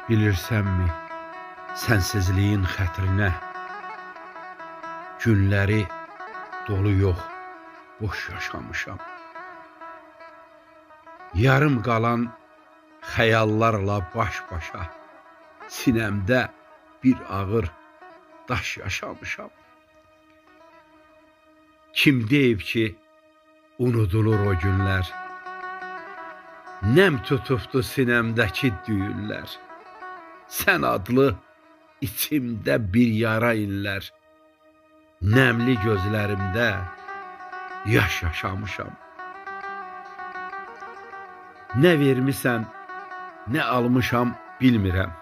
Bilirsənmi, sənsizliyin xətrinə günləri dolu yox, boş yaşamışam. Yarım qalan xəyallarla baş-başa sinəmdə bir ağır daş yaşamışam. Kim deyib ki, unudulur o günlər? Nəm tutubdu sinəmdəki düyünlər. Sən adlı içimdə bir yara inlər. Nəmli gözlərimdə yaş yaşamışam. Nə vermisən, nə almışam bilmirəm.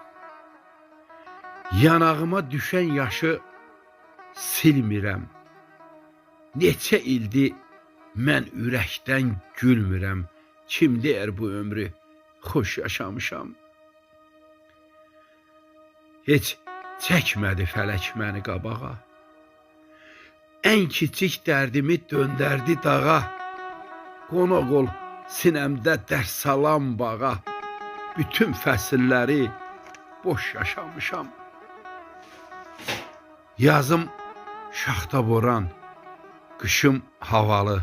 Yanağıma düşən yaşı silmirəm. Neçə ildir mən ürəkdən gülmürəm. Kim deyər bu ömrü xoş yaşamışam. Heç çəkmədi fələk məni qabağa. Ən kiçik dərdimi döndərdi dağa. Qonaq ol sinəmdə dərs salan bağa. Bütün fəsilləri boş yaşamışam. Yazım şaxta boran, qışım havalı.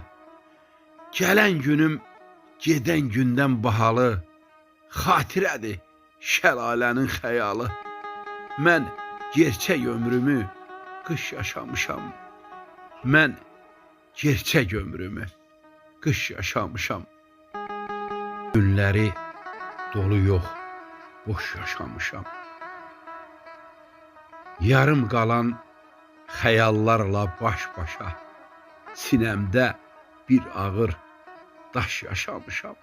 Gələn günüm gedən gündən bahalı. Xatirədir şəlalənin xəyalı. Mən gerçək ömrümü qış yaşamışam. Mən gerçək ömrümü qış yaşamışam. Günləri dolu yox, boş yaşamışam. Yarım qalan xəyallarla baş-başa sinəmdə bir ağır daş yaşamışam.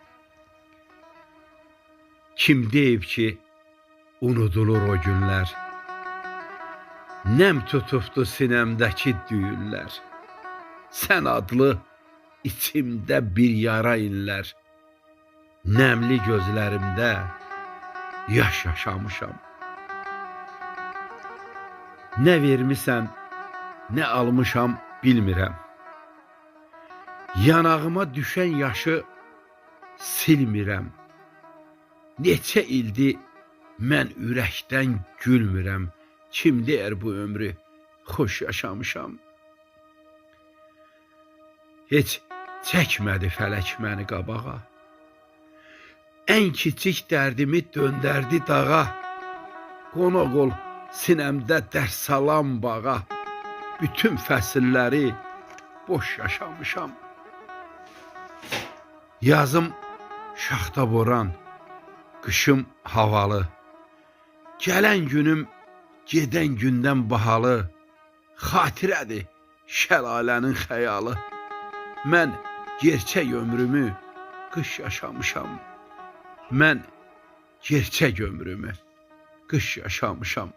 Kim deyib ki, unudulur o günlər? Nəm tutubdu sinəmdəki düyünlər. Sən adlı içimdə bir yara inlər. Nəmli gözlərimdə yaş yaşamışam. Nə vermisən, nə almışam bilmirəm. Yanağıma düşən yaşı silmirəm. Neçə ildir mən ürəkdən gülmürəm. Kim deyər bu ömrü xoş yaşamışam. Heç çəkmədi fələk məni qabağa. Ən kiçik dərdimi döndərdi dağa. Qonaq ol sinəmdə dərs salan bağa. Bütün fəsilləri boş yaşamışam. Yazım şaxta boran, qışım havalı. Gələn günüm gedən gündən bahalı. Xatirədir şəlalənin xəyalı. Mən gerçək ömrümü qış yaşamışam. Mən gerçək ömrümü qış yaşamışam.